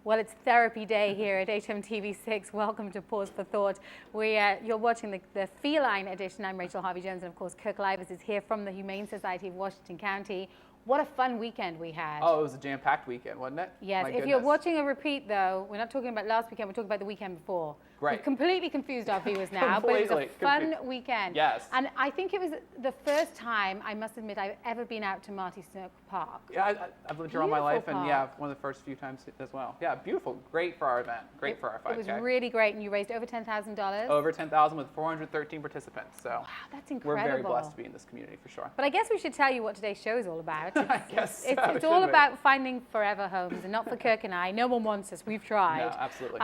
Well, it's therapy day here at HMTV6. Welcome to Paws For Thought. You're watching the feline edition. I'm Raychel Harvey-Jones, and of course, Kirk Livers is here from the Humane Society of Washington County. What a fun weekend we had. Oh, it was a jam-packed weekend, wasn't it? Yes. If you're watching a repeat, though, we're not talking about last weekend, we're talking about the weekend before. Right. We've completely confused our viewers now, but it was a fun weekend. Yes. And I think it was the first time, I must admit, I've ever been out to Marty Snook Park. Yeah, I've lived here all my life, and yeah, one of the first few times as well. Yeah, beautiful. Great for our event. Great for our 5K. It was really great, and you raised over $10,000. Over 10,000 with 413 participants. So wow, that's incredible. We're very blessed to be in this community for sure. But I guess we should tell you what today's show is all about. It's all about finding forever homes, and not for Kirk and I. No one wants us. We've tried. No, absolutely.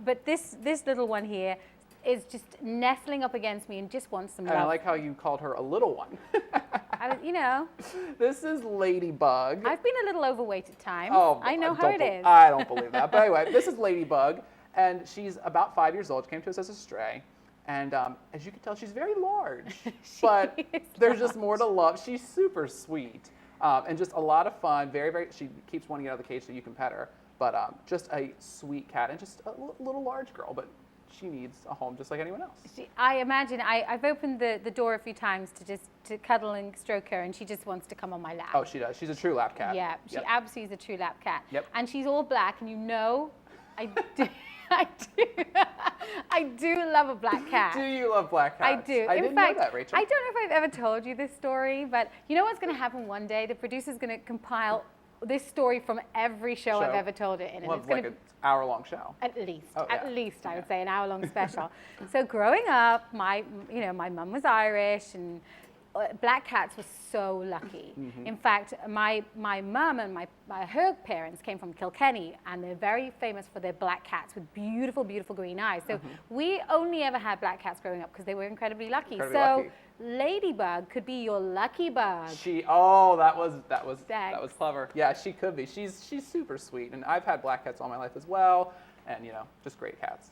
But this little one here is just nestling up against me and just wants some love. And I like how you called her a little one. You know. This is Ladybug. I've been a little overweight at times. Oh, I know how it is. I don't believe that. But anyway, this is Ladybug, and she's about 5 years old. She came to us as a stray. And as you can tell, she's very large. But there's just more to love. She's super sweet. And just a lot of fun, she keeps wanting to get out of the cage so you can pet her. But just a sweet cat and just a little large girl, but she needs a home just like anyone else. I imagine, I've opened the door a few times to cuddle and stroke her, and she just wants to come on my lap. Oh, she does. She's a true lap cat. Yeah, she absolutely is a true lap cat. Yep. And she's all black, and you know, I do. I do love a black cat. Do you love black cats? I do. In fact, know that, Rachel. I don't know if I've ever told you this story, but you know what's going to happen one day? The producer's going to compile this story from every show I've ever told it in. Well, it's like an hour-long show. At least. Oh, at least, I would say, an hour-long special. So growing up, my mum was Irish, and black cats were so lucky. Mm-hmm. In fact, my mum and her parents came from Kilkenny, and they're very famous for their black cats with beautiful, beautiful green eyes. So we only ever had black cats growing up because they were incredibly lucky. Ladybug could be your lucky bug. That was clever. Yeah, she could be. She's super sweet, and I've had black cats all my life as well, and just great cats.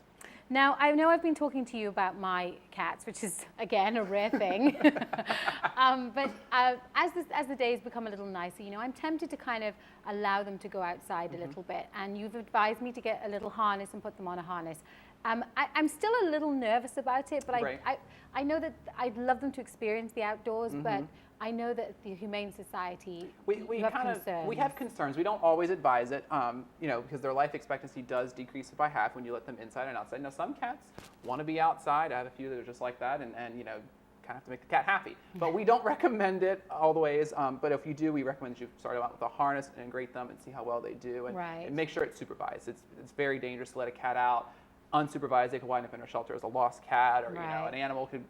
Now, I know I've been talking to you about my cats, which is, again, a rare thing. But as the days become a little nicer, I'm tempted to kind of allow them to go outside a little bit. And you've advised me to get a little harness and put them on a harness. I'm still a little nervous about it, but I know that I'd love them to experience the outdoors, but I know that the Humane Society, we have concerns. We don't always advise it, because their life expectancy does decrease by half when you let them inside and outside. Now, some cats want to be outside. I have a few that are just like that, and kind of have to make the cat happy. But we don't recommend it all the ways. But if you do, we recommend you start out with a harness and integrate them and see how well they do, and make sure it's supervised. It's very dangerous to let a cat out unsupervised. They could wind up in a shelter as a lost cat, or an animal could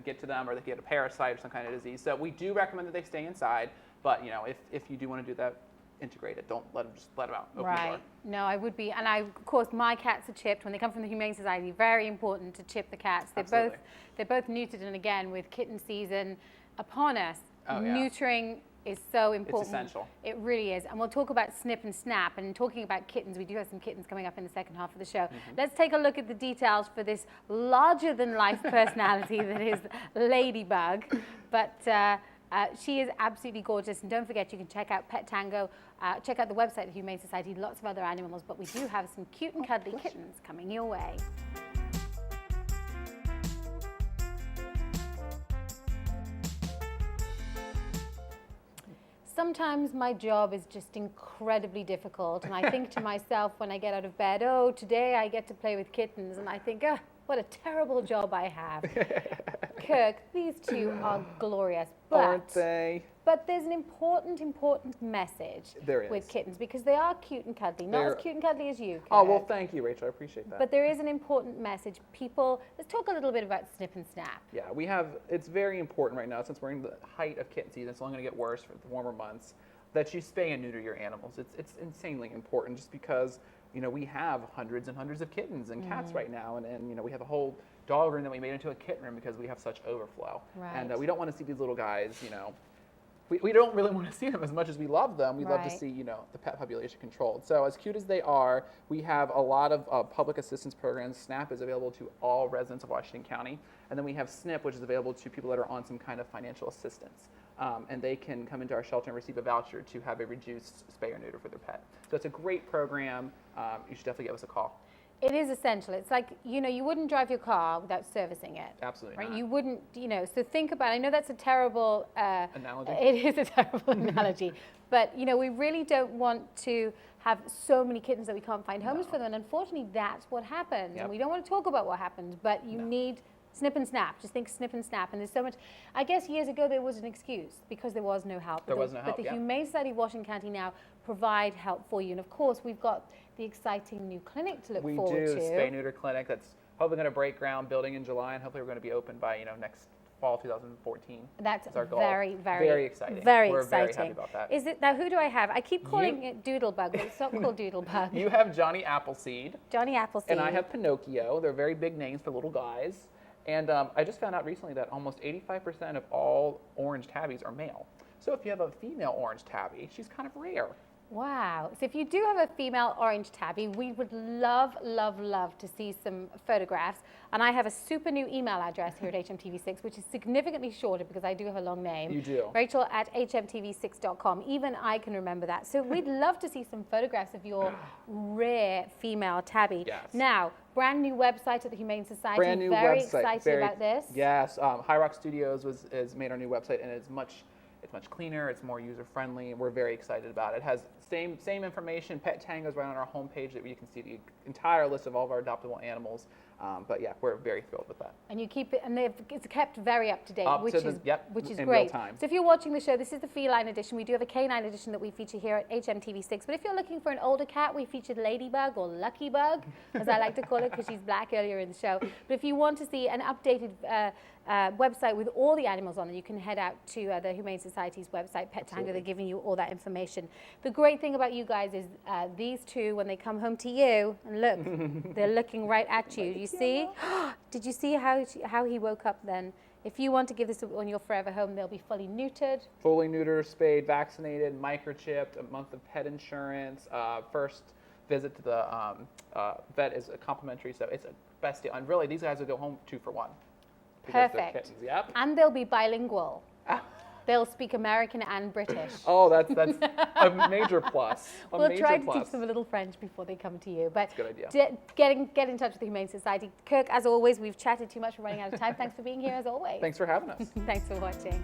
get to them, or they could get a parasite or some kind of disease. So we do recommend that they stay inside, but if you do want to do that, integrate it. Don't let them out. Open the door. No, I would be, and of course my cats are chipped when they come from the Humane Society. Very important to chip the cats. They're both neutered, and again, with kitten season upon us, neutering is so important. It's essential. It really is. And we'll talk about snip and snap. And talking about kittens, we do have some kittens coming up in the second half of the show. Let's take a look at the details for this larger-than-life personality that is Ladybug. But she is absolutely gorgeous. And don't forget, you can check out Pet Tango. Check out the website of the Humane Society. Lots of other animals. But we do have some cute and cuddly kittens coming your way. Sometimes my job is just incredibly difficult, and I think to myself when I get out of bed, oh, today I get to play with kittens, and I think, oh, what a terrible job I have. Kirk, these two are glorious, aren't they? But there's an important message with kittens, because they are cute and cuddly, not as cute and cuddly as you, Kirk. Oh, well, thank you, Rachel. I appreciate that. But there is an important message. Let's talk a little bit about snip and snap. Yeah, it's very important right now, since we're in the height of kitten season. It's only going to get worse for the warmer months, that you spay and neuter your animals. It's insanely important, just because we have hundreds and hundreds of kittens and cats right now, and we have a whole dog room that we made into a kitten room because we have such overflow. Right. And we don't want to see these little guys, we don't really want to see them as much as we love them. We love to see, the pet population controlled. So as cute as they are, we have a lot of public assistance programs. SNAP is available to all residents of Washington County. And then we have SNP, which is available to people that are on some kind of financial assistance. And they can come into our shelter and receive a voucher to have a reduced spay or neuter for their pet. So it's a great program. You should definitely give us a call. It is essential. It's like, you wouldn't drive your car without servicing it. Absolutely right? not. You wouldn't, so think about it. I know that's a terrible Analogy? It is a terrible analogy. But, we really don't want to have so many kittens that we can't find homes for them. And unfortunately, that's what happens. Yep. And we don't want to talk about what happens, but you need snip and snap. Just think snip and snap. And there's so much. I guess years ago there was an excuse because there was no help. There was no help, But the Humane Society of Washington County now provide help for you. And of course, we've got the exciting new clinic to look forward to. We do, spay neuter clinic that's hopefully going to break ground, building in July, and hopefully we're going to be open by next fall 2014. That's our goal. very, very, very exciting. Very We're exciting. very happy about that. Is it now? Who do I have? I keep calling it Doodlebug, but it's not called Doodlebug. You have Johnny Appleseed. Johnny Appleseed. And I have Pinocchio. They're very big names for little guys. And I just found out recently that almost 85% of all orange tabbies are male. So if you have a female orange tabby, she's kind of rare. Wow. So if you do have a female orange tabby, we would love, love, love to see some photographs. And I have a super new email address here at HMTV6, which is significantly shorter because I do have a long name. You do. Raychel@hmtv6.com. Even I can remember that. So we'd love to see some photographs of your rare female tabby. Yes. Now, brand new website at the Humane Society. Brand new Very website. excited about this. Yes. High Rock Studios has made our new website, and it's much cleaner, it's more user-friendly, and we're very excited about it. It has same information, pet tangos right on our homepage that you can see the entire list of all of our adoptable animals. But yeah, we're very thrilled with that. And you keep it, and it's kept very up to date, which is in great. real time. So if you're watching the show, this is the feline edition. We do have a canine edition that we feature here at HMTV6. But if you're looking for an older cat, we featured Ladybug or Lucky Bug, as I like to call it, because she's black earlier in the show. But if you want to see an updated website with all the animals on it, you can head out to the Humane Society's website, Pet Tango. They're giving you all that information. The great thing about you guys is these two, when they come home to you, and look, they're looking right at you. You see? Did you see how he woke up then? If you want to give this on your forever home, they'll be fully neutered. Fully neutered, spayed, vaccinated, microchipped, a month of pet insurance, first visit to the vet is complimentary, so it's a best deal. And really, these guys will go home 2 for 1. Perfect. Kittens. Yep. And they'll be bilingual. They'll speak American and British. Oh, that's a major plus. We'll try to teach them a little French before they come to you. But that's a good idea. Get in touch with the Humane Society. Kirk, as always, we've chatted too much. We're running out of time. Thanks for being here, as always. Thanks for having us. Thanks for watching.